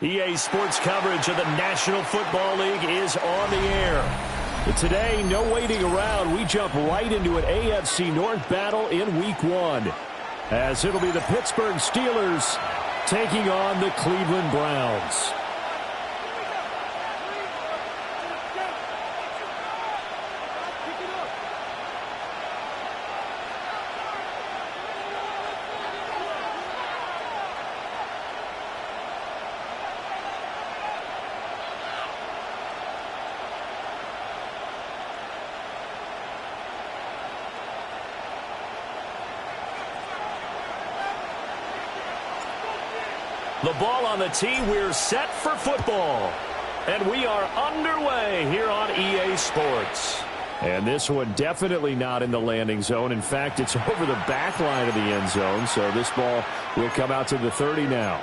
EA Sports coverage of the National Football League is on the air. But today, no waiting around. We jump right into an AFC North battle in Week 1. As it'll be the Pittsburgh Steelers taking on the Cleveland Browns. The ball on the tee, we're set for football. And we are underway here on EA Sports. And this one definitely not in the landing zone. In fact, it's over the back line of the end zone. So this ball will come out to the 30 now.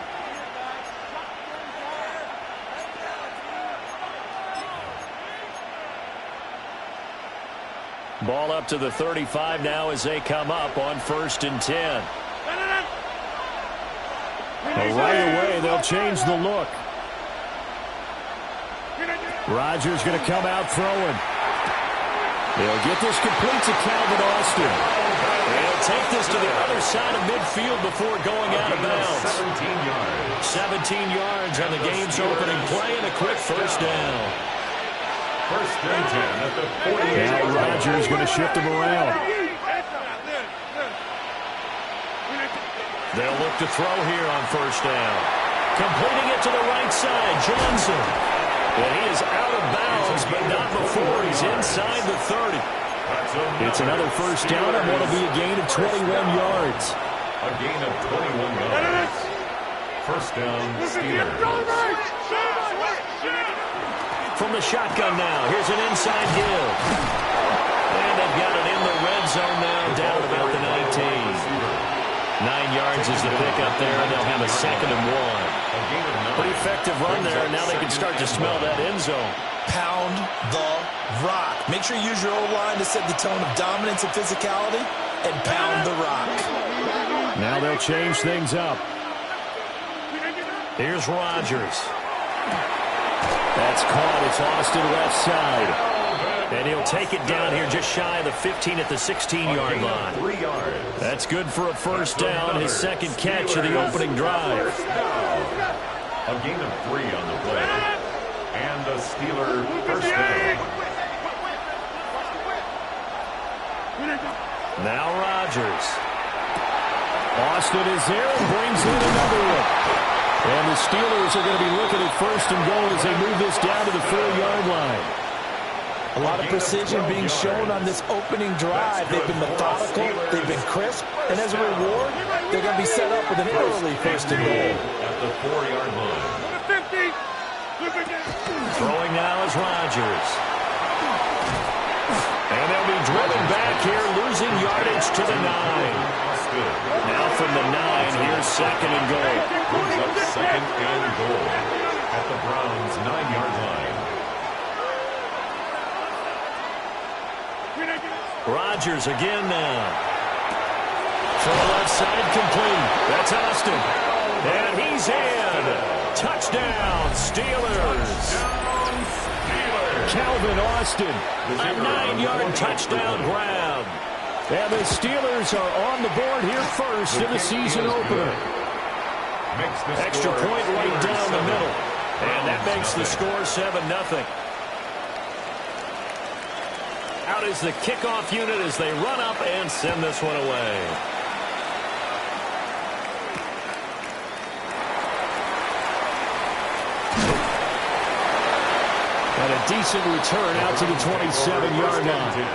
Ball up to the 35 now as they come up on 1st and 10. Well, right away, they'll change the look. Rodgers going to come out throwing. They'll get this complete to Calvin Austin. They'll take this to the other side of midfield before going out of bounds. 17 yards on the game's opening play and a quick first down. 1st and 10 at the 48. Now Rodgers going to shift him around. They'll look to throw here on 1st down. Completing it to the right side, Johnson. And he is out of bounds, but not before he's inside the 30. It's another 1st down, and what'll be a gain of 21 yards. A gain of 21 yards. 1st down, Steelers. From the shotgun now, here's an inside give. And they've got it in the red zone now, down about the 19. 9 yards is the pickup there, and they'll have a 2nd and 1. Pretty effective run there, and now they can start to smell that end zone. Pound the rock. Make sure you use your O-line to set the tone of dominance and physicality, and pound the rock. Now they'll change things up. Here's Rodgers. That's caught. It's Austin left side. And he'll take it down here just shy of the 15 at the 16-yard line. 3 yards. That's good for a 1st down, his 2nd catch of the opening drive. A gain of 3 on the play. And a Steeler 1st down. Now Rodgers. Austin is there and brings in another one. And the Steelers are going to be looking at 1st and goal as they move this down to the 4-yard line. A lot of precision being shown on this opening drive. They've been methodical, they've been crisp, and as a reward, they're going to be set up with an early 1st and goal. At the 4-yard line. Throwing now is Rodgers. And they'll be driven back here, losing yardage to the 9. Now from the 9, here's 2nd and goal. Brings up 2nd and goal at the Browns' 9-yard line. Rodgers again now. From the left side, complete. That's Austin. And he's in. Touchdown, Steelers. Calvin Austin, a 9-yard touchdown grab. And the Steelers are on the board here first in the season opener. Extra point right down the middle. And that makes the score 7-0. Out is the kickoff unit as they run up and send this one away. And a decent return out to the 27-yard line.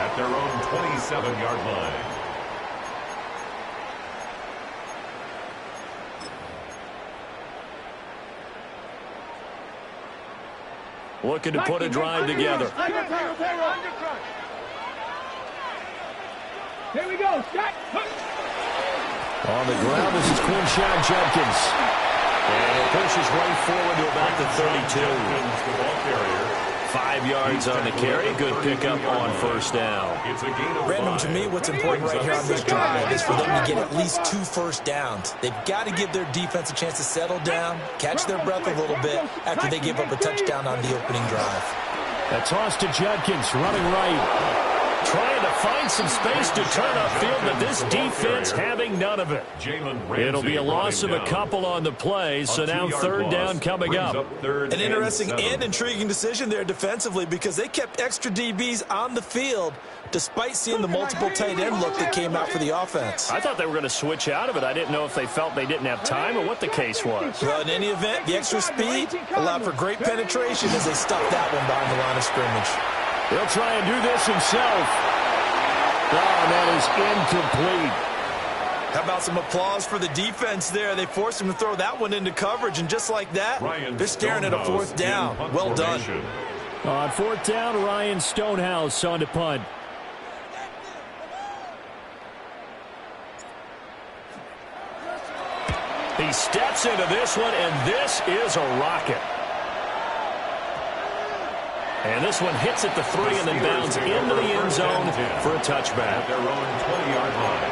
At their own 27-yard line. Looking to put a drive together. Here we go, Scott. On the ground, this is Quinshon Judkins. And it pushes right forward to about the 32. The ball carrier, 5 yards on the carry. Good pickup on first down. It's a gain of Brandon, 5. to me, what's important right here on this drive is for them to get at least 2 first downs. They've got to give their defense a chance to settle down, catch their breath a little bit after they give up a touchdown on the opening drive. A toss to Judkins, running right. Trying to find some space to turn upfield, but this defense having none of it. It'll be a loss of a couple on the play, so now third down coming up. An interesting and intriguing decision there defensively because they kept extra DBs on the field despite seeing the multiple tight end look that came out for the offense. I thought they were going to switch out of it. I didn't know if they felt they didn't have time or what the case was. Well, in any event, the extra speed allowed for great penetration as they stuffed that one behind the line of scrimmage. He'll try and do this himself. Oh, and that is incomplete. How about some applause for the defense there? They forced him to throw that one into coverage, and just like that, they're staring at a fourth down. Well done. On fourth down, Ryan Stonehouse on to punt. He steps into this one, and this is a rocket. And this one hits at the 3 and then bounds into the end zone for a touchback. At their own 20-yard line.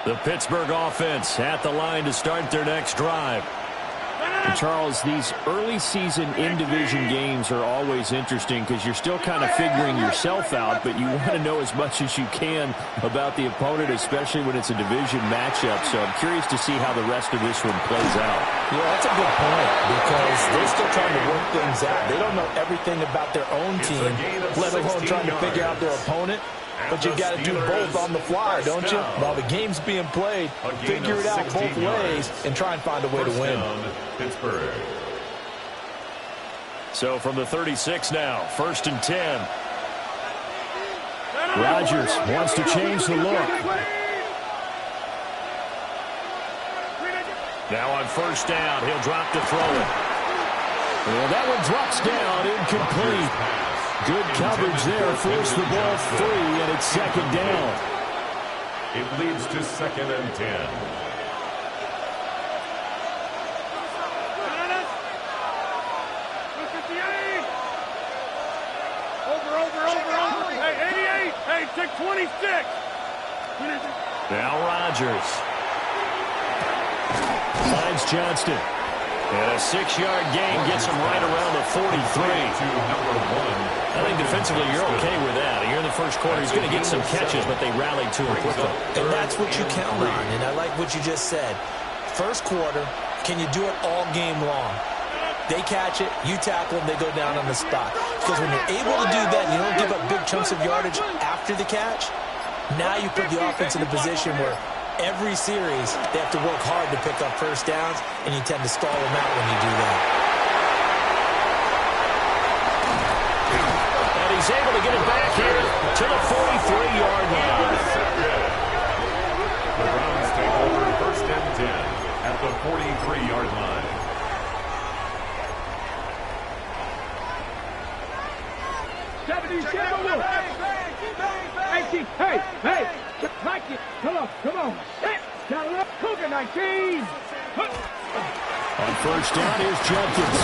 The Pittsburgh offense at the line to start their next drive. And Charles, these early season in-division games are always interesting because you're still kind of figuring yourself out, but you want to know as much as you can about the opponent, especially when it's a division matchup. So I'm curious to see how the rest of this one plays out. Yeah, that's a good point because they're still trying to work things out. They don't know everything about their own team, let alone trying to figure out their opponent. But you've got to do both on the fly, don't you? While the game's being played, figure it out both ways and try and find a way to win. Pittsburgh. So from the 36 now, 1st and 10. Rodgers wants to change the look. Now on first down, he'll drop to throw it. Well, that one drops down, incomplete. Good coverage there, forced the ball free, and it's second down. It leads to 2nd and 10. Over. Hey, 88. Hey, take 26. Now Rodgers. Finds Johnston. And a 6-yard gain gets him right around the 43. I think defensively you're okay with that. Here in the first quarter, he's going to get some catches, but they rallied to him quickly. And that's what you count on, and I like what you just said. First quarter, can you do it all game long? They catch it, you tackle them, they go down on the spot. Because when you're able to do that and you don't give up big chunks of yardage after the catch, now you put the offense in a position where every series, they have to work hard to pick up first downs, and you tend to stall them out when you do that. And he's able to get it back here to the 43-yard line. The Browns take over 1st and 10 at the 43-yard line. Hey, Mikey, come on. Cougar 19. On first down, here's Judkins.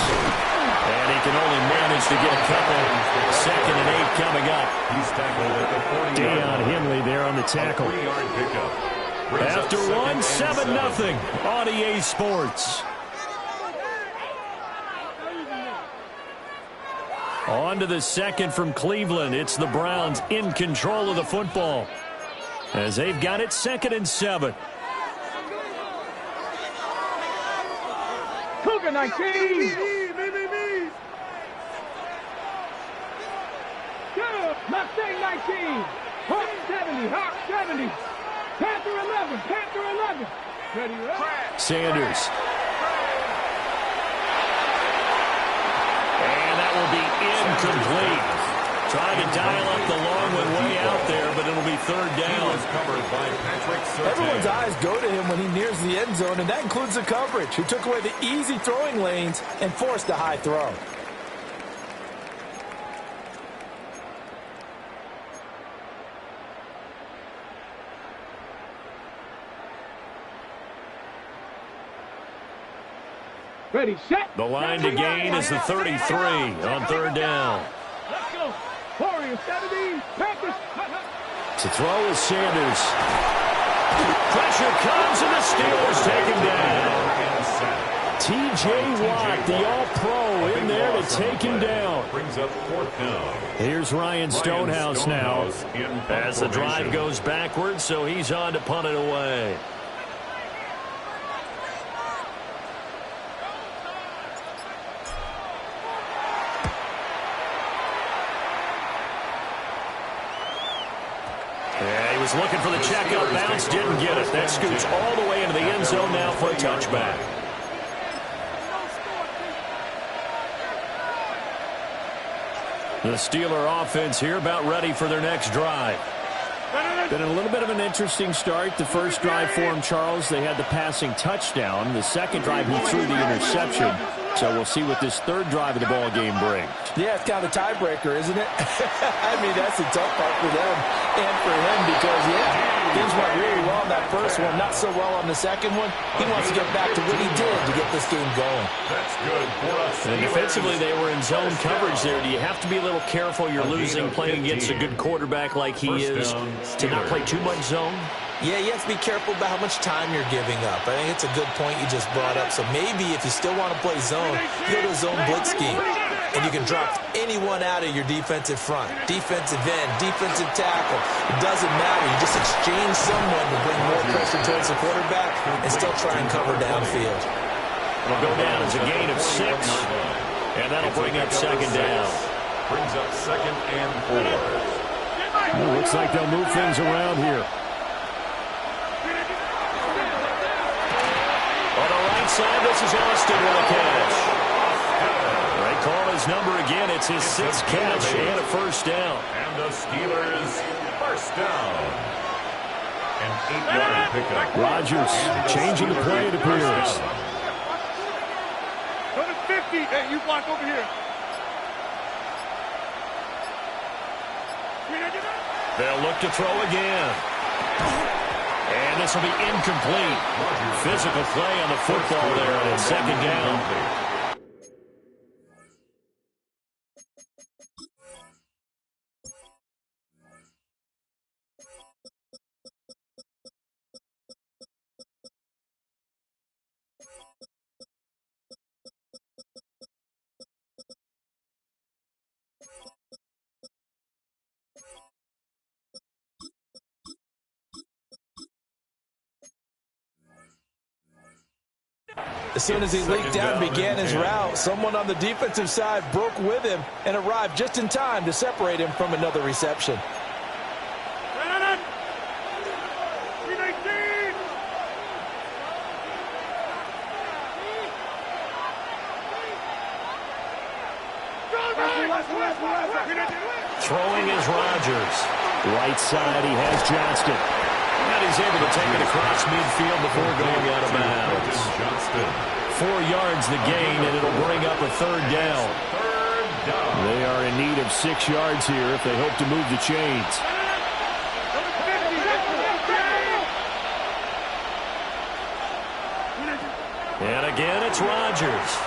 And he can only manage to get a couple. 2nd and 8 coming up. He's tackled at the 40-yard line. Deion Henley there on the tackle. 3-yard pickup. After one, 7-0 on EA Sports. On to the second from Cleveland. It's the Browns in control of the football as they've got it 2nd and 7. Cougar 19. Mustang 19. Hawk 70. Panther 11. Ready, right? Sanders. And that will be incomplete. Trying to dial up the long one way out there, but it'll be 3rd down. Covered by Patrick Surtain. Everyone's eyes go to him when he nears the end zone, and that includes the coverage. He took away the easy throwing lanes and forced a high throw. Ready, set. The line to gain is the 33 on third down. Let's go. Warriors, 70. Practice. To throw is Sanders. Pressure comes, and the Steelers take him down. T.J. Watt, the all-pro, in there to take him down. Brings up fourth down. Here's Ryan Stonehouse now as the drive goes backwards, so he's on to punt it away. Yeah, he was looking for the checkout bounce, didn't get it. That scoots all the way into the end zone now for a touchback. The Steeler offense here about ready for their next drive. Been a little bit of an interesting start. The first drive for him, Charles, they had the passing touchdown. The second drive, he threw the interception. So we'll see what this third drive of the ball game brings. Yeah, it's kind of a tiebreaker, isn't it? I mean, that's a tough part for them and for him because, yeah, things went really well in that first one, not so well on the second one. He wants to get back to what he did to get this game going. That's good for us. And defensively, they were in zone coverage there. Do you have to be a little careful you're losing playing against a good quarterback like he is to not play too much zone? Yeah, you have to be careful about how much time you're giving up. I think it's a good point you just brought up. So maybe if you still want to play zone, you go to a zone blitz scheme. And you can drop anyone out of your defensive front. Defensive end, defensive tackle. It doesn't matter. You just exchange someone to bring more pressure towards the quarterback and still try and cover downfield. It'll go down as a gain of 6. And that'll bring up second down. Brings up second and 4. Well, looks like they'll move things around here. On the right side, this is Austin with a catch. They call his number again. It's his 6th catch and a first down. And the Steelers first down. An 8-yard pickup. Rodgers changing the play, it appears. Go to 50. Hey, you block over here. They'll look to throw again. And this will be incomplete. Physical play on the football there on second down. As soon as he leaked out and began his route, someone on the defensive side broke with him and arrived just in time to separate him from another reception. Throwing is Rodgers. Right side, he has Johnston. And he's able to take it across midfield before going out of bounds. 4 yards the gain, and it'll bring up a third down. They are in need of 6 yards here if they hope to move the chains. And again, it's Rodgers.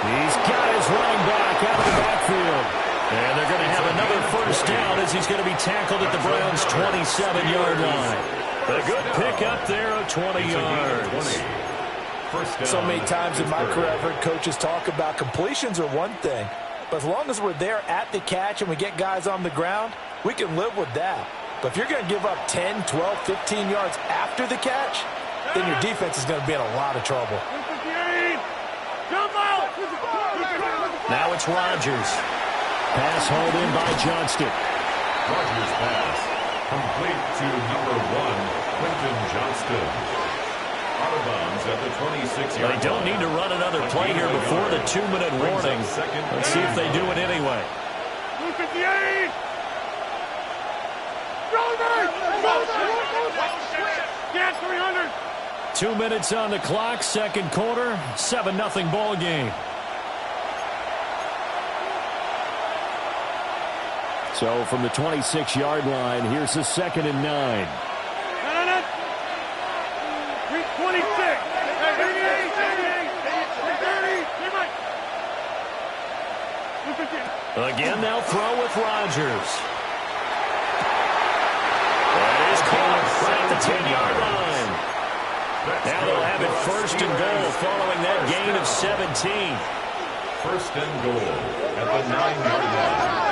He's got his running back out of the backfield. And they're going to have another first down as he's going to be tackled at the Browns' 27-yard line. A good pickup there of 20 yards. So many times in my career, I've heard coaches talk about completions are one thing. But as long as we're there at the catch and we get guys on the ground, we can live with that. But if you're going to give up 10, 12, 15 yards after the catch, then your defense is going to be in a lot of trouble. Now it's Rodgers. Pass hauled in by Johnston. Rodgers' pass complete to number 1, Quentin Johnston. Out of bounds at the 26-yard line. They don't need to run another play here before the 2-minute warning. Let's see if they do it anyway. 258. 300. 2 minutes on the clock, second quarter, 7-0 ball game. So from the 26-yard line, here's the 2nd and 9. 326. Again, they'll throw with Rodgers. That is caught right at the 10-yard line. Now they'll have it first and goal following that gain of 17. First and goal at the 9-yard line.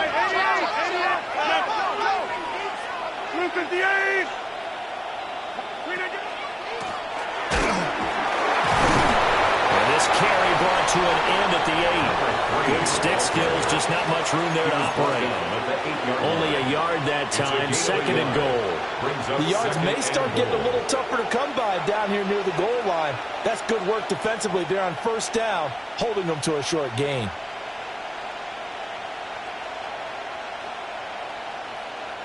58. And this carry brought to an end at the 8. Good stick skills, just not much room there to operate. Only a yard that time, second and goal. The yards may start getting a little tougher to come by down here near the goal line. That's good work defensively there on first down, holding them to a short gain.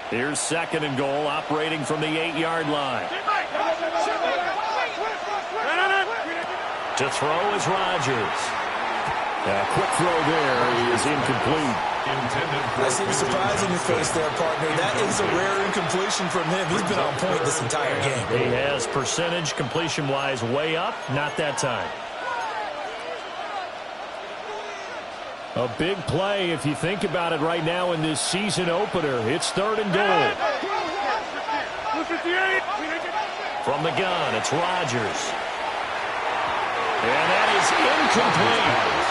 Here's second and goal, operating from the 8-yard line. To throw is Rodgers. A quick throw there is incomplete. I see the surprise in your face there, partner. That is a rare incompletion from him. He's been on point this entire game. He has percentage completion-wise way up, not that time. A big play if you think about it right now in this season opener. It's third and goal. From the gun, it's Rodgers. And that is incomplete.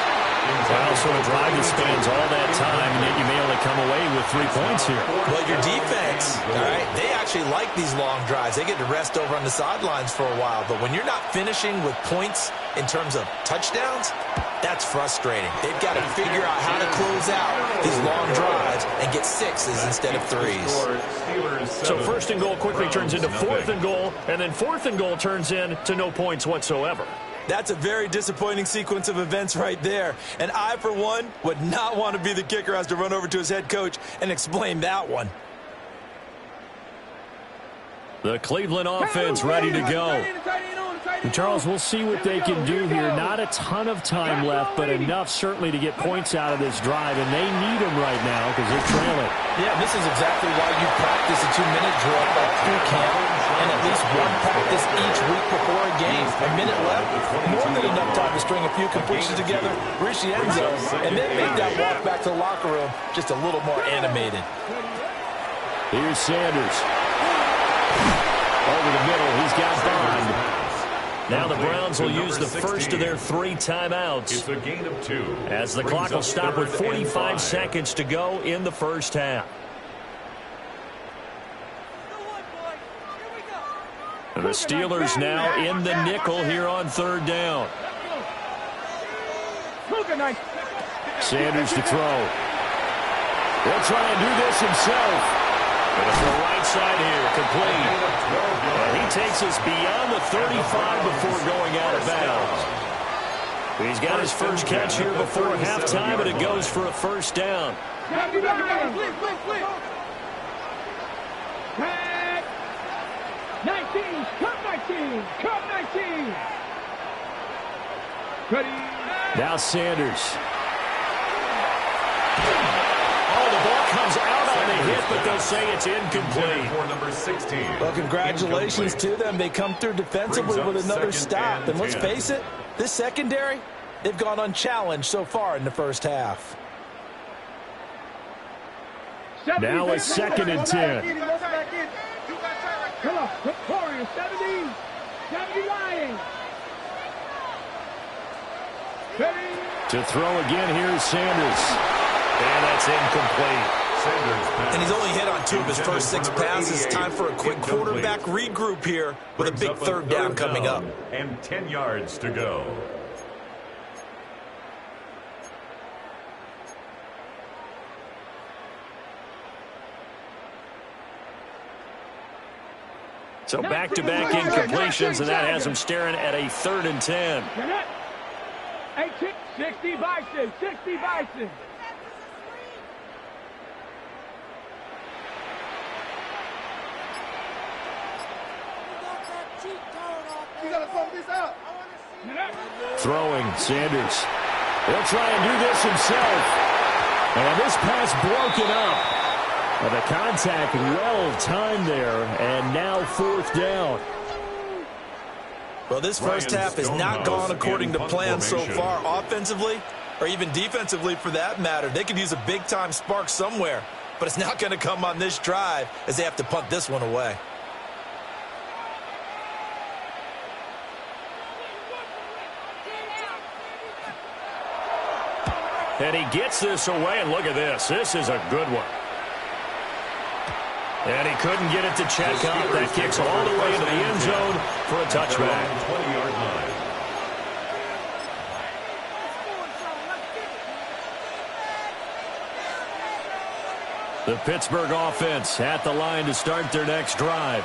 Well, so a drive that spans all that time, and yet you may only come away with 3 points here. Well, your defense, all right, they actually like these long drives. They get to rest over on the sidelines for a while. But when you're not finishing with points in terms of touchdowns, that's frustrating. They've got to figure out how to close out these long drives and get 6s instead of 3s. So first and goal quickly turns into fourth and goal, and then fourth and goal turns into no points whatsoever. That's a very disappointing sequence of events right there. And I, for one, would not want to be the kicker who has to run over to his head coach and explain that one. The Cleveland offense ready to go. And Charles, we'll see what they can do here. Not a ton of time left, but enough certainly to get points out of this drive, and they need them right now because they're trailing. Yeah, this is exactly why you practice a 2-minute drill all through camp and at least one practice each week before a game. A minute left, more than enough time to string a few completions together, reach the end zone, and then make that walk back to the locker room just a little more animated. Here's Sanders. Over the middle, he's got Bond. Now the Browns will use the first of their 3 timeouts. It's a gain of 2. As the clock will stop with 45 seconds to go in the first half. The Steelers now in the nickel here on third down. Sanders to throw. He'll try and do this himself. It's the right side here, complete. And he takes us beyond the 35 before going out of bounds. He's got his first catch here before halftime, and it goes for a first down. 19, cut 19, cut 19. Ready. Now Sanders. The ball comes out on the hit, but they'll say it's incomplete. For number 16. Well, congratulations to them. They come through defensively with another stop. And let's face it, this secondary, they've gone unchallenged so far in the first half. Now it's second and 10. Come on, Warriors, 70 Lions. To throw again, here's Sanders. And that's incomplete. And he's only hit on 2 of his first 6 passes. Time for a quick quarterback regroup here with a big third down coming up. And 10 yards to go. So back-to-back incompletions, and that has him staring at a 3rd and 10. 60 Bison, 60 Bison. Throwing, Sanders. He'll try and do this himself. And this pass broken up. Well, the contact well-timed there, and now 4th down. Well, this first half has not gone according to plan so far. Offensively, or even defensively for that matter. They could use a big-time spark somewhere, but it's not going to come on this drive as they have to punt this one away. And he gets this away, and look at this. This is a good one. And he couldn't get it to check up. That kicks all the way into the end zone for a touchback. 20-yard line. The Pittsburgh offense at the line to start their next drive.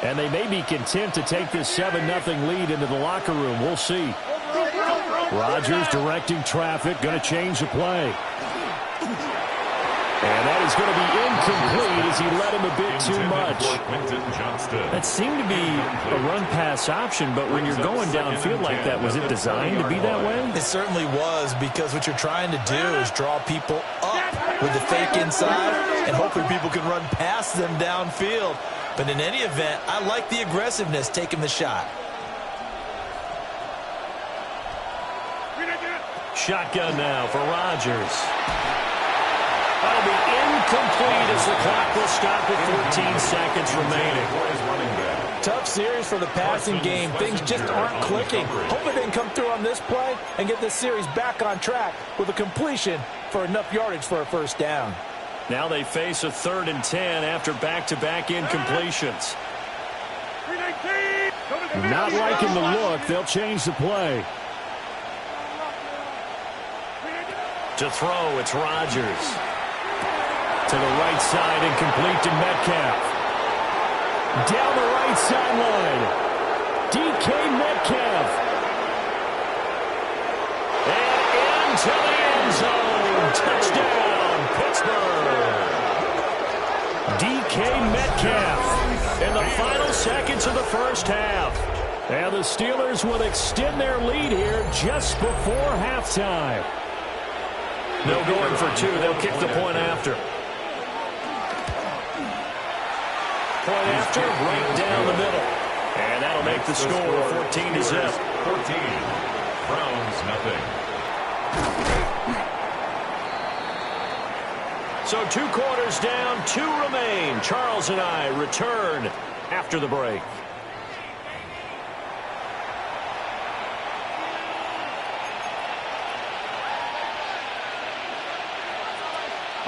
And they may be content to take this 7-0 lead into the locker room. We'll see. Rodgers directing traffic, going to change the play. And that is going to be incomplete as he led him a bit too much. That seemed to be a run-pass option, but when you're going downfield like that, was it designed to be that way? It certainly was, because what you're trying to do is draw people up with the fake inside, and hopefully people can run past them downfield. But in any event, I like the aggressiveness taking the shot. Shotgun now for Rodgers. That'll be incomplete as the clock will stop with 14 seconds remaining. Tough series for the passing game. Things just aren't clicking. Hopefully they can come through on this play and get this series back on track with a completion for enough yardage for a first down. Now they face a 3rd and 10 after back-to-back incompletions. Not liking the look. They'll change the play. To throw, it's Rodgers. To the right side and complete to Metcalf. Down the right sideline. DK Metcalf. And into the end zone. Touchdown, Pittsburgh. DK Metcalf in the final seconds of the first half. And the Steelers will extend their lead here just before halftime. No going for 2. They'll kick the point after. Point after, right down the middle. And that'll make the score 14-0. 14. Browns, nothing. So 2 quarters down, 2 remain. Charles and I return after the break.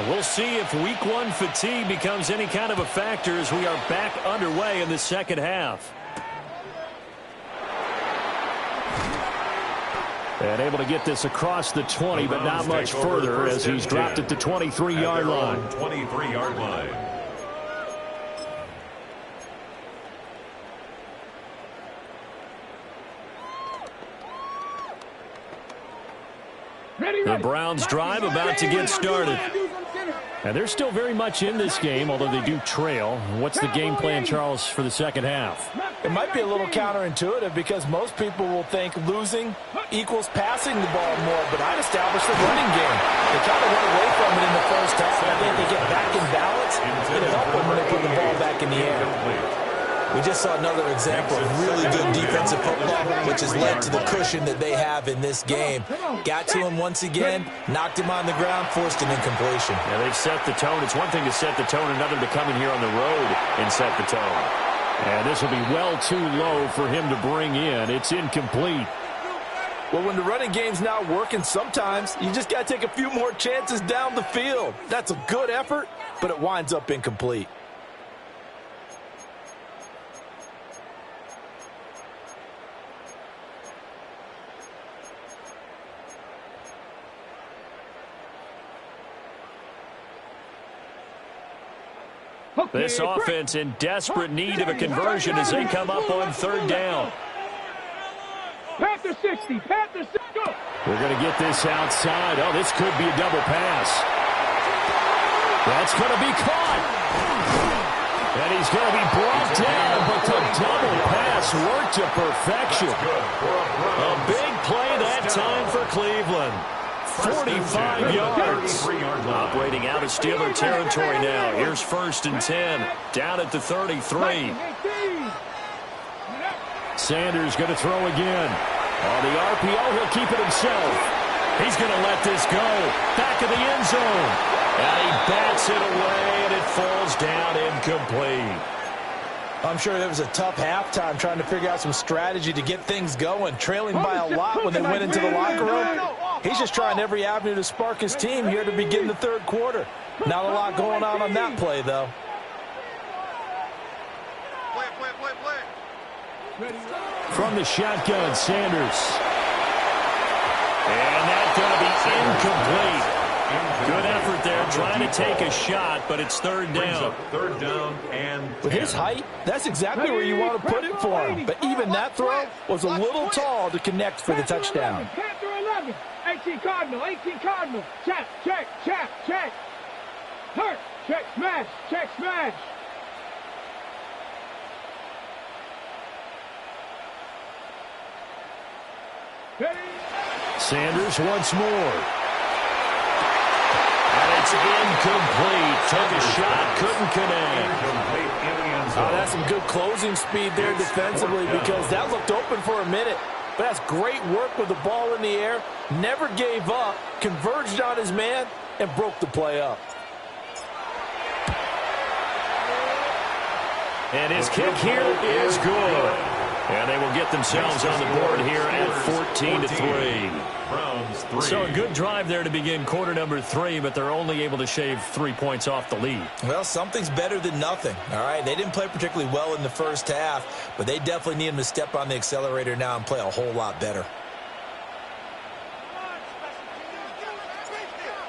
We'll see if week 1 fatigue becomes any kind of a factor as we are back underway in the second half. And able to get this across the 20, but not much further as he's dropped at the 23-yard line. 23-yard line. The Browns drive about to get started. And they're still very much in this game, although they do trail. What's the game plan, Charles, for the second half? It might be a little counterintuitive because most people will think losing equals passing the ball more, but I'd establish the running game. They kind of went away from it in the first half. I think they get back in balance. It'll help them when they put the ball back in the air. We just saw another example of really good defensive football, which has led to the cushion that they have in this game. Got to him once again, knocked him on the ground, forced an incompletion. Yeah, they've set the tone. It's one thing to set the tone, another to come in here on the road and set the tone. And this will be well too low for him to bring in. It's incomplete. Well, when the running game's not working, sometimes you just got to take a few more chances down the field. That's a good effort, but it winds up incomplete. This offense in desperate need of a conversion as they come up on 3rd down. Panther 60, Panther 60, go! We're going to get this outside. Oh, this could be a double pass. That's going to be caught. And he's going to be brought down, but the double pass worked to perfection. A big play that time for Cleveland. 45 yards. Operating out of Steeler territory now. Here's 1st and 10. Down at the 33. Sanders going to throw again. On the RPO, he'll keep it himself. He's going to let this go. Back of the end zone. And he bats it away, and it falls down incomplete. I'm sure it was a tough halftime trying to figure out some strategy to get things going. Trailing by a lot when they went into the locker room. He's just trying every avenue to spark his team here to begin the third quarter. Not a lot going on that play, though. From the shotgun, Sanders. And that's going to be incomplete. Good effort there, trying to take a shot, but it's third down. Third down and 10. With his height, that's exactly where you want to put it for him. But even that throw was a little tall to connect for the touchdown. Panther 11. 18 Cardinal. 18 Cardinal. Check, check, check, check. Hurt. Check, smash. Check, smash. Sanders once more. And it's incomplete. Took a shot, couldn't connect. Oh, that's some good closing speed there defensively because that looked open for a minute. But that's great work with the ball in the air. Never gave up, converged on his man, and broke the play up. And his kick here is good. And they will get themselves on the board here at 14-3. So a good drive there to begin quarter number 3, but they're only able to shave 3 points off the lead. Well, something's better than nothing, all right? They didn't play particularly well in the first half, but they definitely need him to step on the accelerator now and play a whole lot better.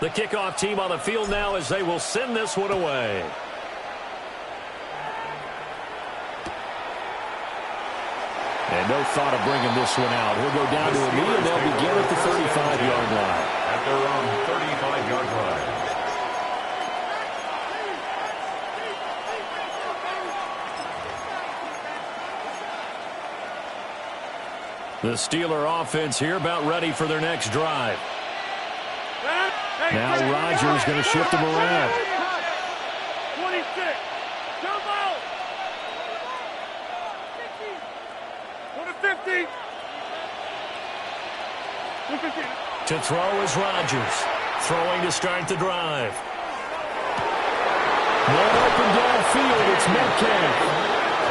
The kickoff team on the field now as they will send this one away. And no thought of bringing this one out. He'll go down to a knee, and they'll begin at the 35-yard line. At their own 35-yard line. The Steeler offense here about ready for their next drive. Now Rodgers going to shift them around. 26. Jump out. 50. To throw is Rodgers. Throwing to start the drive. One open downfield, it's Metcalf.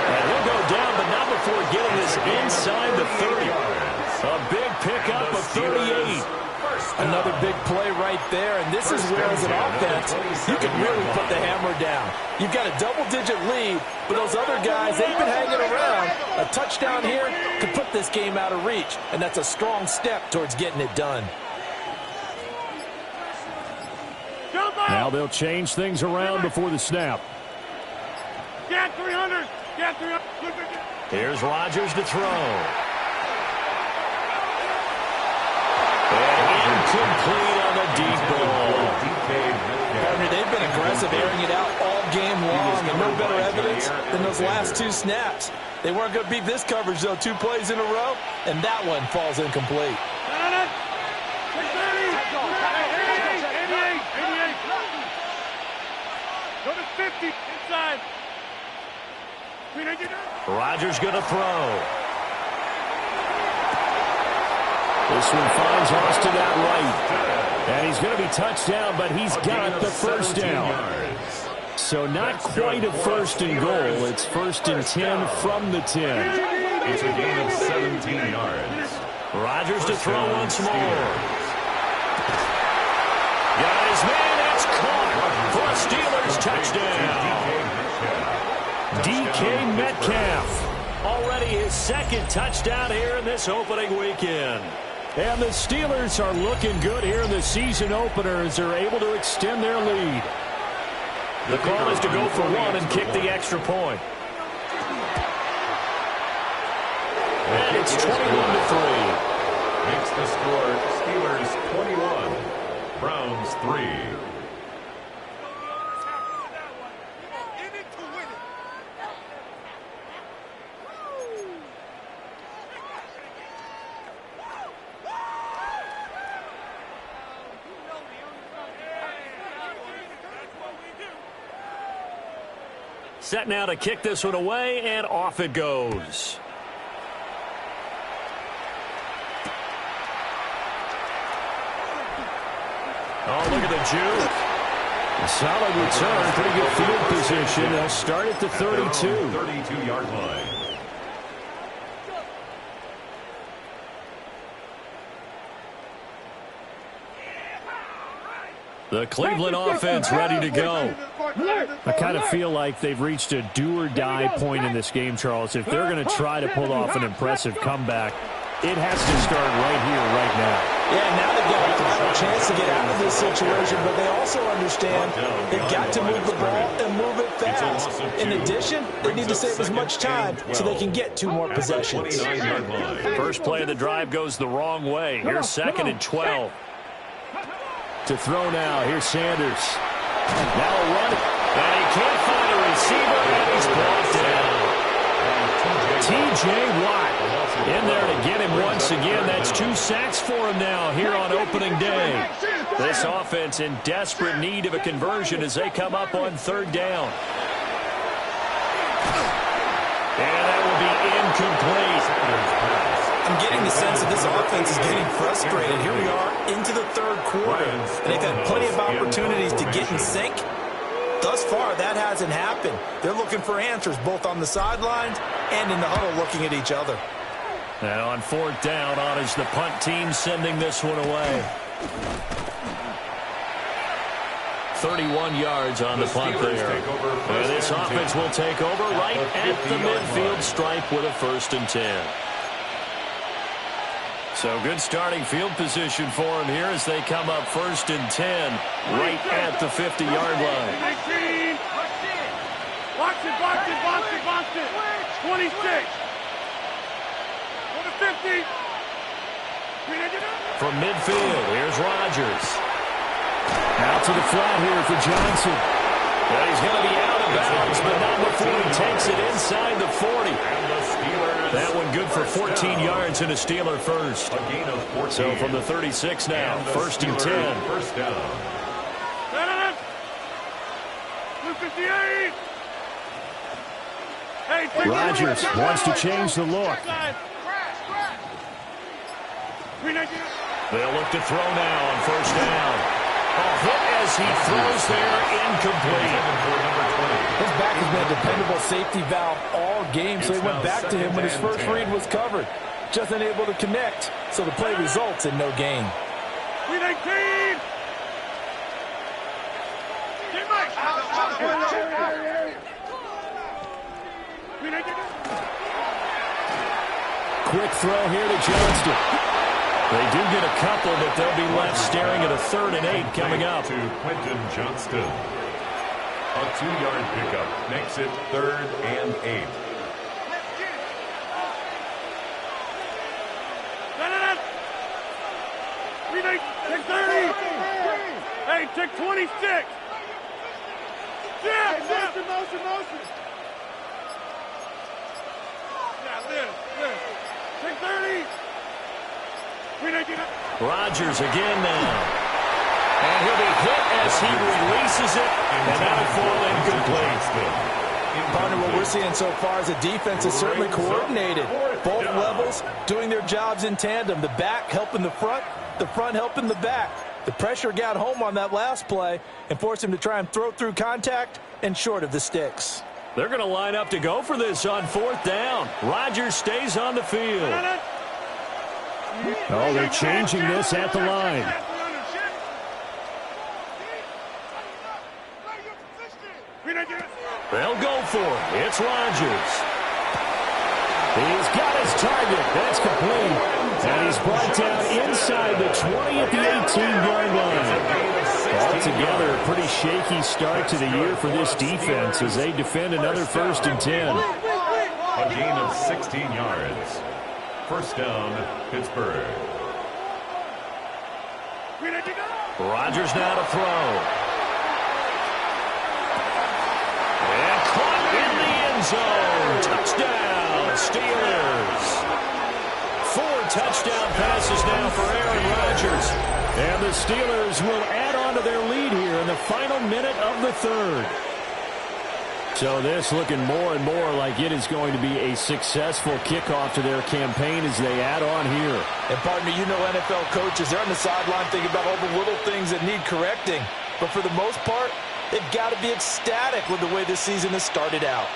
And he'll go down, but not before getting this inside the 30. A big pickup of 38. Another big play right there, and this is where, as an offense, you can really put the hammer down. You've got a double-digit lead, but those other guys, they've been hanging around. A touchdown here could put this game out of reach, and that's a strong step towards getting it done. Now they'll change things around before the snap. Get 300. Get 300. Here's Rodgers to throw. Incomplete on the deep ball. Partner, they've been aggressive, airing it out all game long, and no better evidence than those last 2 snaps. They weren't going to beat this coverage, though, 2 plays in a row, and that one falls incomplete. 88. Go to 50 inside. Rodgers going to throw. This one finds Austin out right. And he's going to be touched down, but he's got the first down. So not quite a first and goal. It's first and 10 from the 10. It's a gain of 17 yards. Rodgers to throw once more. Got his man. It's caught for a Steelers touchdown. DK Metcalf. Already his second touchdown here in this opening weekend. And the Steelers are looking good here in the season opener as they're able to extend their lead. The call is to go for 1 and kick the extra point. And it's 21-3. Makes the score Steelers 21, Browns 3. Set now to kick this one away, and off it goes. Oh, look at the juke. A solid return, pretty good field position. They'll start at the 32. 32-yard line. The Cleveland offense ready to go. I kind of feel like they've reached a do-or-die point in this game, Charles. If they're going to try to pull off an impressive comeback, it has to start right here, right now. Yeah, now they've got a final chance to get out of this situation, but they also understand they've got to move the ball and move it fast. In addition, they need to save as much time so they can get 2 more possessions. First play of the drive goes the wrong way. Here's 2nd and 12. To throw now, here's Sanders. Now a run, and he can't find a receiver, and he's brought down. T.J. Watt in there to get him once again. That's 2 sacks for him now here on opening day. This offense in desperate need of a conversion as they come up on 3rd down. And that will be incomplete. I'm getting the sense that this offense is getting frustrated. Here we are into the 3rd quarter, and they've had plenty of opportunities to get in sync. Thus far, that hasn't happened. They're looking for answers both on the sidelines and in the huddle looking at each other. And on 4th down, on is the punt team sending this one away. 31 yards on the punt there. And this offense will take over right at the midfield stripe with a 1st and 10. So good starting field position for them here as they come up 1st and 10 right at the 50-yard line. 19. Box it, box it, box it, box it. 26. On the 50. From midfield, here's Rodgers. Out to the flat here for Johnson. Well, he's going to be out of bounds, but not before he takes it inside the 40. That one good for 14 yards and a Steeler first. A gain of 14. So from the 36 now, 1st and 10. First down. 258. Rodgers wants to change the look. They'll look to throw now on 1st down. A hit as he throws there, incomplete. His back has been a dependable safety valve all game, so he went back to him when his first read was covered. Just unable to connect, so the play results in no gain. 319. Quick throw here to Johnston. They do get a couple, but they'll be left staring at a 3rd and 8 coming up. To Quentin Johnston. A 2-yard pickup makes it 3rd and 8. Take 30. Hey, take 26. Yeah, motion. Yeah, live. Take 30. Rodgers again now. And he'll be hit as he releases it, and that'll fall incomplete. Partner, what we're seeing so far is the defense is certainly coordinated. Both levels doing their jobs in tandem. The back helping the front helping the back. The pressure got home on that last play and forced him to try and throw through contact and short of the sticks. They're going to line up to go for this on 4th down. Rodgers stays on the field. Oh, they're changing this at the line. They'll go for it. It's Rodgers. He's got his target. That's complete. And he's brought down inside the 20 at the 18-yard line. Altogether, a pretty shaky start to the year for this defense as they defend another 1st and 10. A gain of 16 yards. 1st down, Pittsburgh. Rodgers now to throw. And caught in the end zone. Touchdown, Steelers. 4 touchdown passes now for Aaron Rodgers. And the Steelers will add on to their lead here in the final minute of the 3rd. So this looking more and more like it is going to be a successful kickoff to their campaign as they add on here. And partner, you know NFL coaches, they're on the sideline thinking about all the little things that need correcting. But for the most part, they've got to be ecstatic with the way this season has started out.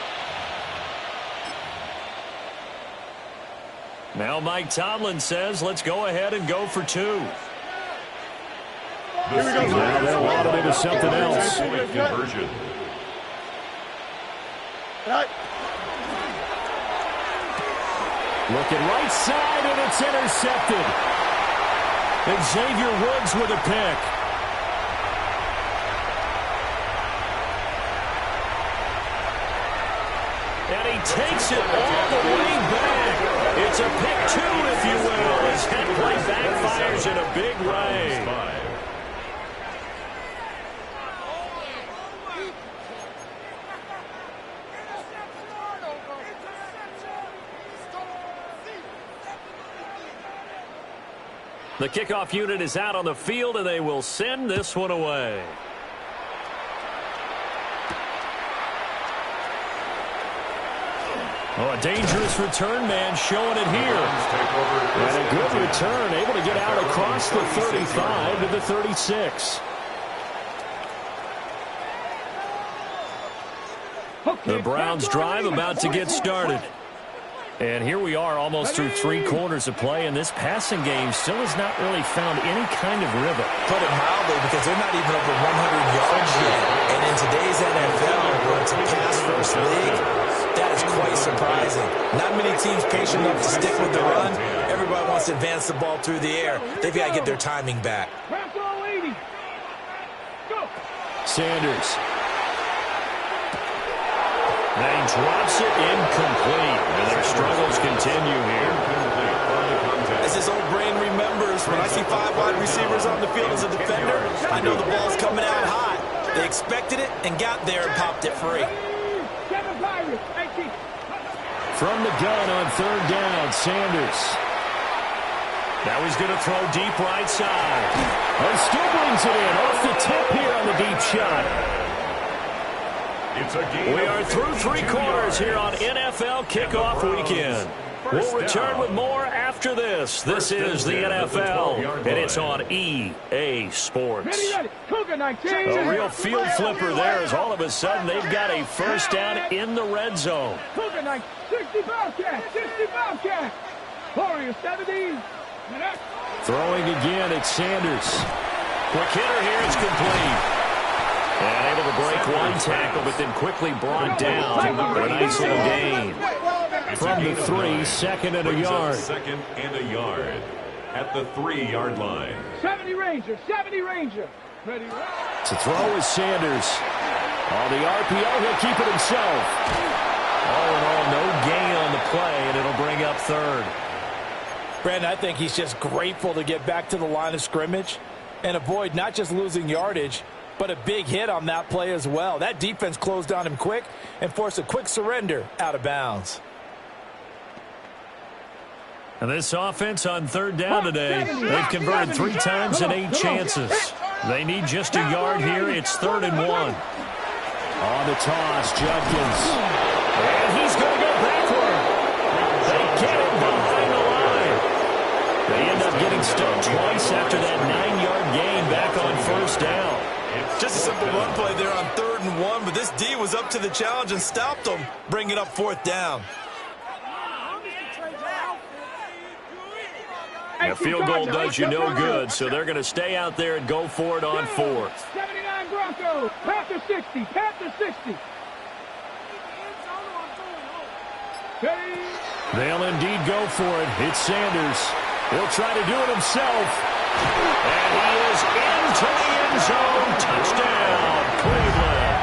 Now Mike Tomlin says, let's go ahead and go for 2. Now they'll automate to something else. Conversion. Looking right side, and it's intercepted. Xavier Woods with a pick. And he takes it all the way back. It's a pick 2, if you will, as that play backfires in a big way. The kickoff unit is out on the field, and they will send this one away. Oh, a dangerous return man showing it here. And a good return, able to get out across the 35 to the 36. The Browns drive about to get started. And here we are almost through 3 quarters of play, and this passing game still has not really found any kind of rhythm. Put it mildly, because they're not even over 100 yards yet. And in today's NFL, where it's a pass-first league, that is quite surprising. Not many teams patient enough to stick with the run. Everybody wants to advance the ball through the air. They've got to get their timing back. Sanders. And he drops it incomplete. And their struggles continue here. As his old brain remembers, when I see 5 wide receivers on the field as a defender, I know the ball's coming out high. They expected it and got there and popped it free. From the gun on 3rd down, Sanders. Now he's going to throw deep right side. And still brings it in off the tip here on the deep shot. We are through 3 quarters here on NFL Kickoff Weekend. We'll return with more after this. This is the NFL, and it's on EA Sports. A real field flipper there as all of a sudden they've got a first down in the red zone. 60 Bobcat, 60 Bobcat. Warriors 70. Throwing again, it's Sanders. Quick hitter here, it's complete. And able to break one tackle, but then quickly brought down for a nice little gain. From the 3, second and a yard. Second and a yard at the 3-yard line. 70 Ranger, 70 Ranger. Ready? To throw is Sanders. On the RPO, he'll keep it himself. All in all, no gain on the play, and it'll bring up 3rd. Brandon, I think he's just grateful to get back to the line of scrimmage and avoid not just losing yardage, but a big hit on that play as well. That defense closed on him quick and forced a quick surrender out of bounds. And this offense on 3rd down today, they've converted 3 times in 8 chances. They need just a yard here. It's 3rd and 1. On the toss, Judkins. And he's going to go backward. They get him behind the line. They end up getting stuck twice after that 9-yard gain back on 1st down. Just a simple run play there on 3rd and 1, but this D was up to the challenge and stopped them, bringing up 4th down. A field goal does you no good, so they're going to stay out there and go for it on 4th. 79 Broncos, Panther 60, Panther 60. They'll indeed go for it. It's Sanders. He'll try to do it himself. And he is into the end zone. Touchdown, Cleveland.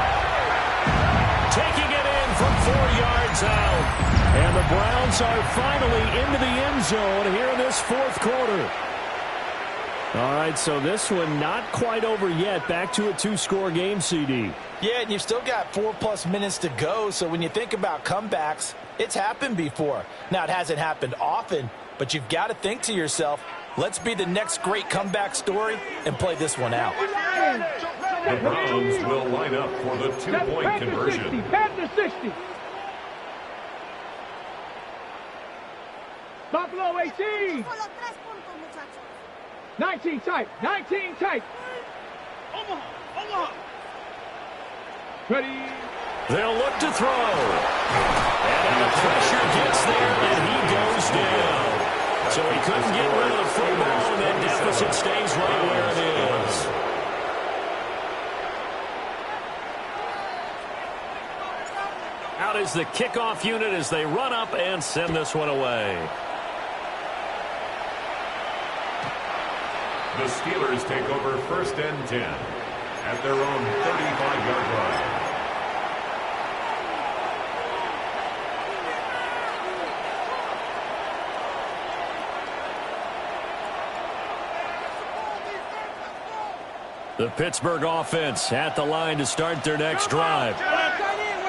Taking it in from 4 yards out. And the Browns are finally into the end zone here in this 4th quarter. All right, so this one not quite over yet. Back to a 2-score game, CD. Yeah, and you've still got 4+ minutes to go, so when you think about comebacks, it's happened before. Now, it hasn't happened often, but you've got to think to yourself, let's be the next great comeback story and play this one out. The Browns will line up for the 2-point conversion. 60. Buffalo 18. 19 tight. 19 tight. Omaha. Ready. They'll look to throw. And the pressure gets there, and he goes down. So he couldn't get rid of the football, and that deficit stays right where it is. Out is the kickoff unit as they run up and send this one away. The Steelers take over 1st and 10 at their own 35-yard line. The Pittsburgh offense at the line to start their next drive.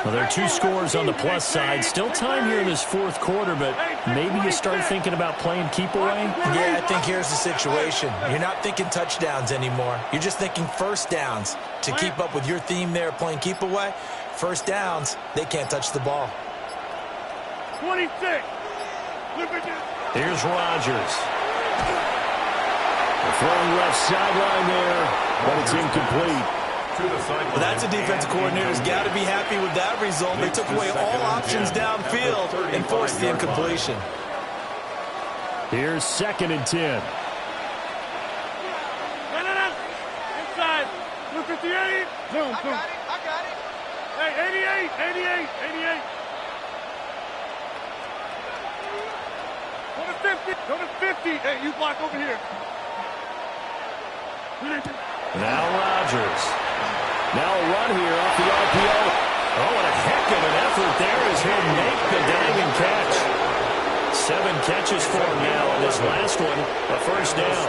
Well, there are 2 scores on the plus side. Still time here in this 4th quarter, but maybe you start thinking about playing keep away? Yeah, I think here's the situation. You're not thinking touchdowns anymore. You're just thinking first downs. To keep up with your theme there, playing keep away, first downs, they can't touch the ball. 26. Here's Rodgers. Throwing left sideline there, but it's incomplete. Well, that's a defensive coordinator's got to be happy with that result. They took away all options downfield and forced the incompletion. Here's 2nd and 10. Inside. 258. Zoom. I got it. Hey, 88. Go to 50. Hey, you block over here. Now Rodgers. Now a run here off the RPO. Oh, and a heck of an effort there as he'll make the diving catch. 7 catches for him now, and this last one, a first down.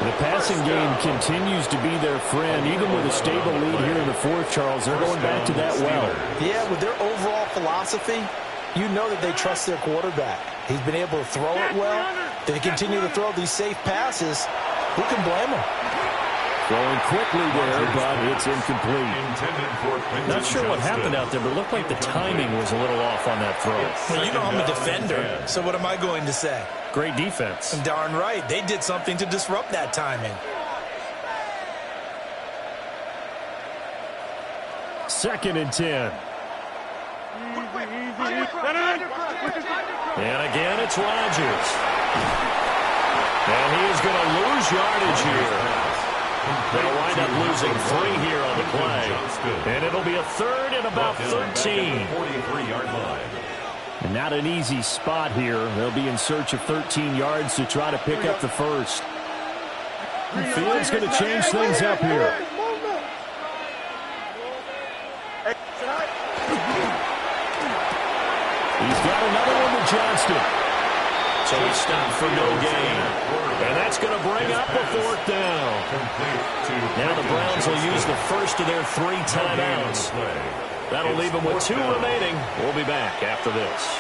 The passing game continues to be their friend. Even with a stable lead here in the 4th, Charles, they're going back to that well. Yeah, with their overall philosophy, you know that they trust their quarterback. He's been able to throw it well. They continue to throw these safe passes. Who can blame him? Throwing quickly there, but it's incomplete. Not sure what happened out there, but it looked like the timing was a little off on that throw. Well, you know I'm a defender, so what am I going to say? Great defense. Darn right. They did something to disrupt that timing. 2nd and 10. And again, it's Rodgers. And he is going to lose yardage here. They'll wind up losing 3 here on the play. And it'll be a 3rd and about 13. 43-yard line. And not an easy spot here. They'll be in search of 13 yards to try to pick up the first. Field's going to change things up here. He's got another one with Johnston. So he stopped for no gain. And that's going to bring up a 4th down. Now the Browns will use the first of their 3 timeouts. That'll leave them with 2 remaining. We'll be back after this.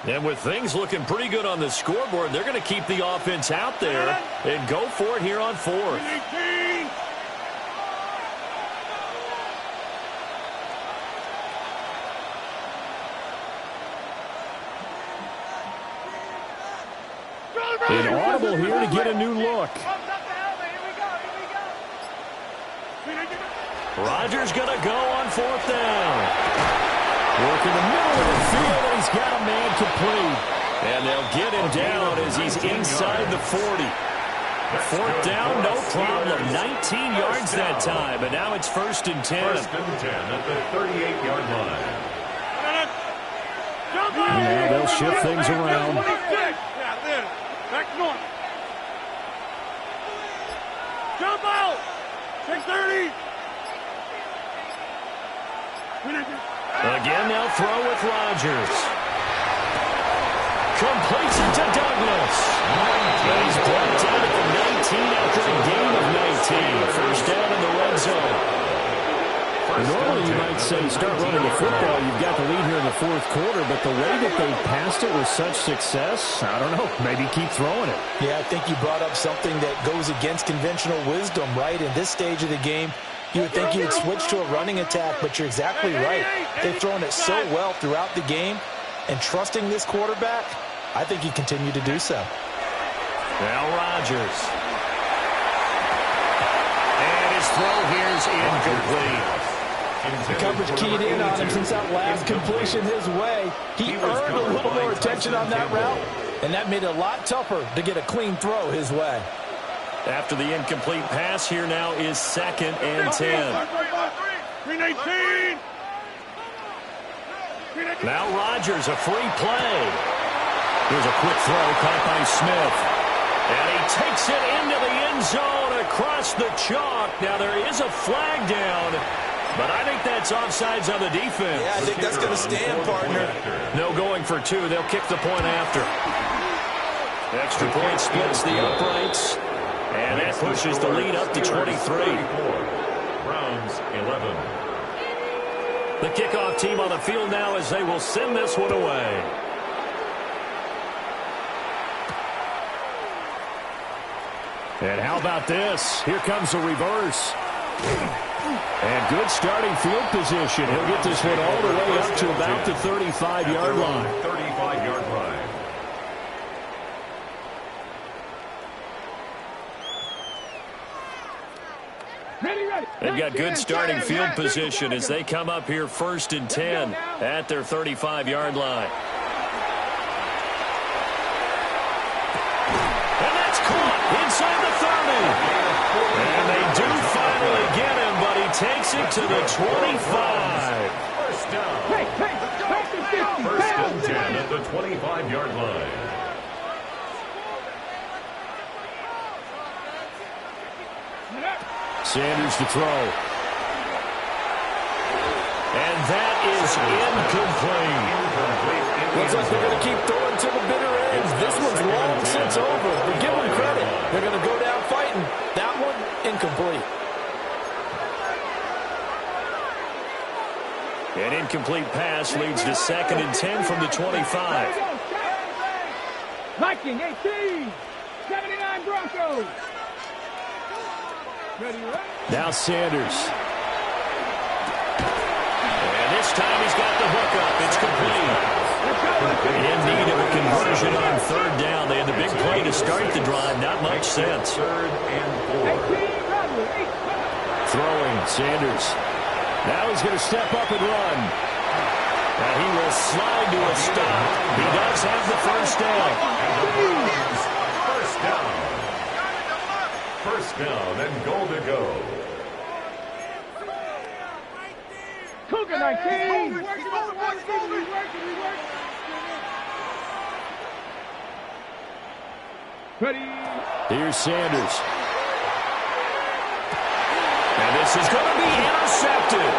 And with things looking pretty good on the scoreboard, they're going to keep the offense out there and go for it here on 4th. Inaudible here to get a new look. Rodgers going to go on 4th down. Working the middle of the field, and he's got a man complete. And they'll get him down as he's inside the 40. 4th down, no problem. 19 yards that time, and now it's 1st and 10. 1st and 10 at the 38-yard line. Yeah, they'll shift things around. Back north. Jump out. 630. Again, they'll throw with Rodgers. Completes it to Douglas. And he's brought down at the after a gain of 19. First down in the red zone. Normally you might say start running the football. You've got the lead here in the fourth quarter, but the way that they passed it with such success, I don't know, maybe keep throwing it. Yeah, I think you brought up something that goes against conventional wisdom, right? In this stage of the game, you would think you would switch to a running attack, but you're exactly right. They've thrown it so well throughout the game, and trusting this quarterback, I think you continue to do so. Now Rodgers. And his throw here is incomplete. The coverage keyed in on him since that last completion his way. He earned a little more attention on that route, and that made it a lot tougher to get a clean throw his way. After the incomplete pass, here now is 2nd and 10. Now Rodgers, a free play. Here's a quick throw caught by Smith. And he takes it into the end zone across the chalk. Now there is a flag down, but I think that's offsides on the defense. Yeah, I think that's going to stand, partner. No going for 2. They'll kick the point after. Extra point splits the uprights. And that pushes the lead up to 23. Browns 11. The kickoff team on the field now as they will send this one away. And how about this? Here comes a reverse. And good starting field position. He'll get this one all the way up to about the 35-yard line. 35-yard line. They've got good starting field position as they come up here 1st and 10 at their 35-yard line. And that's caught inside the 30. And they do finally get him, but he takes it to the 25. First down. First and 10 at the 25-yard line. Sanders to throw. And that is incomplete. Looks like they're going to keep throwing to the bitter end. This one's long since over. But give them credit. They're going to go down fighting. That one, incomplete. An incomplete pass leads to 2nd and 10 from the 25. Viking 18, 79 Broncos. Now Sanders. And this time he's got the hook up. It's complete. In need of a conversion on 3rd down. They had the big play to start the drive. Not much sense. 3rd and 4. Throwing, Sanders. Now he's going to step up and run. And he will slide to a stop. He does have the first down. First down. First down and goal to go. Cougar 19. Ready. Here's Sanders. And this is going to be intercepted.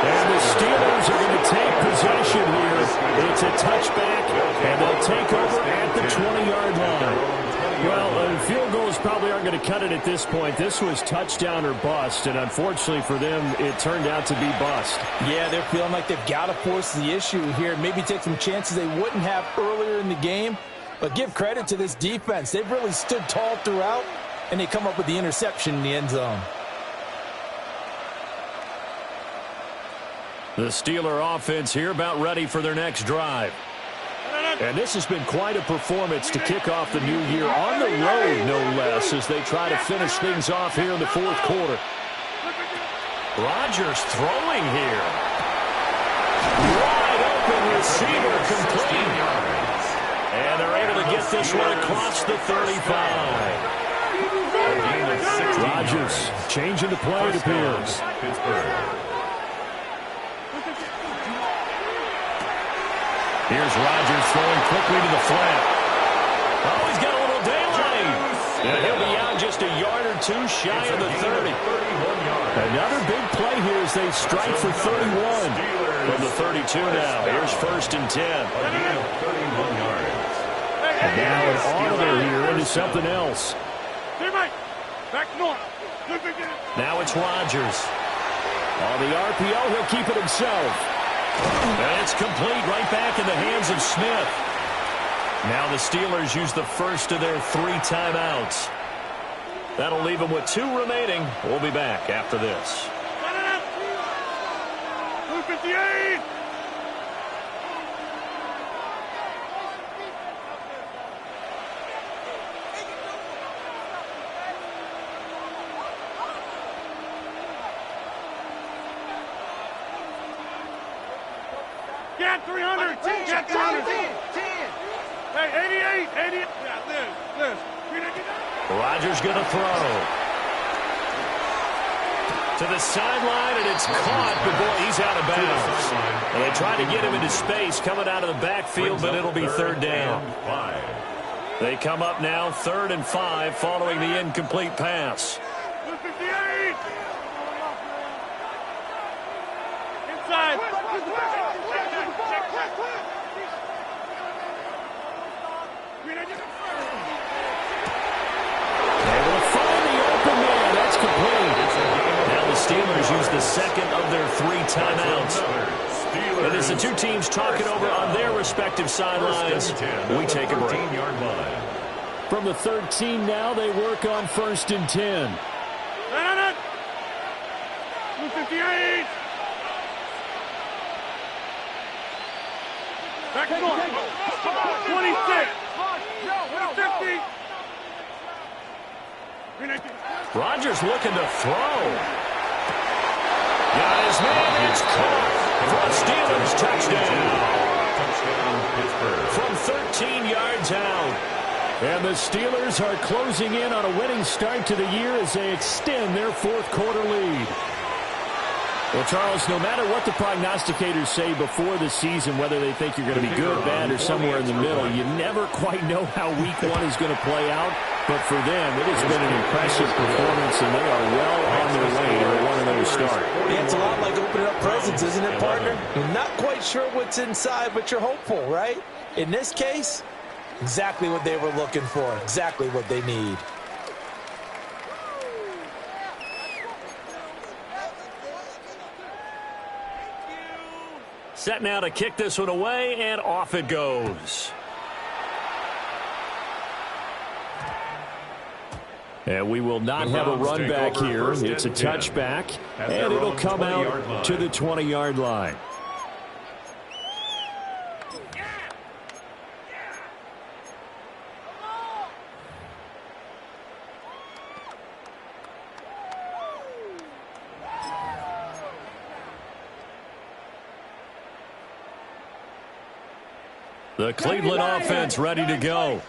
And the Steelers are going to take possession here. It's a touchback, and they'll take over at the 20-yard line. Well, field goals probably aren't going to cut it at this point. This was touchdown or bust, and unfortunately for them, it turned out to be bust. Yeah, they're feeling like they've got to force the issue here. Maybe take some chances they wouldn't have earlier in the game. But give credit to this defense. They've really stood tall throughout, and they come up with the interception in the end zone. The Steeler offense here about ready for their next drive. And this has been quite a performance to kick off the new year on the road, no less, as they try to finish things off here in the fourth quarter. Rodgers throwing here. Wide open receiver complete. And they're able to get this one across the 35. Rodgers changing the play, it appears. Pittsburgh. Here's Rodgers throwing quickly to the flat. Oh, he's got a little daylight. And he'll be out just a yard or two shy of the 30. Another big play here as they strike for 31. From the 32 now. Here's 1st and 10. And now an audible here into something else. Back north. Now it's Rodgers. On the RPO, he'll keep it himself. And it's complete right back in the hands of Smith. Now the Steelers use the first of their 3 timeouts. That'll leave them with 2 remaining. We'll be back after this. 258. Get 300. Get 300. Hey, 88. 88. Yeah, Liz. Rodgers going to throw. To the sideline, and it's caught, but boy, he's out of bounds. And they tried to get him into space coming out of the backfield, but it'll be 3rd down. They come up now, 3rd and 5, following the incomplete pass. 58. Inside. Able to find the open man. That's complete. Now the Steelers use the second of their 3 timeouts. And as the 2 teams talk it over on their respective sidelines, we take a break. From the 13 now, they work on 1st and 10. 258. Back north. 26. 50. Rodgers looking to throw. Got his man. It's caught for a Steelers touchdown. From 13 yards out. And the Steelers are closing in on a winning start to the year as they extend their 4th quarter lead. Well, Charles, no matter what the prognosticators say before the season, whether they think you're going to be good, bad, or somewhere in the middle, you never quite know how week 1 is going to play out. But for them, it has been an impressive performance, and they are well on their way to a 1-0 start. Yeah, it's a lot like opening up presents, isn't it, partner? You're not quite sure what's inside, but you're hopeful, right? In this case, exactly what they were looking for, exactly what they need. Set now to kick this one away, and off it goes. And we will not have a run back here. It's a touchback, and it'll come out to the 20-yard line. The Cleveland offense ready to go.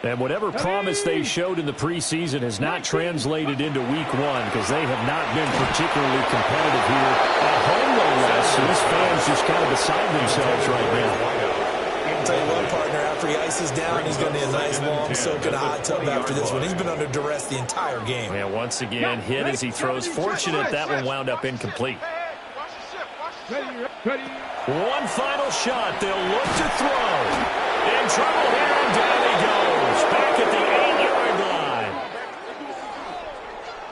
And whatever promise they showed in the preseason has not translated into week 1 because they have not been particularly competitive here at home, no less. So these fans just kind of beside themselves right now. I'll tell you what, partner, after he ices down, he's going to need a nice long soak in a hot tub after this one. He's been under duress the entire game. And once again, hit as he throws. Fortunate that one wound up incomplete. One final shot. They'll look to throw. In trouble here, and down he goes. Back at the 8-yard line.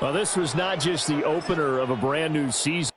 Well, this was not just the opener of a brand new season.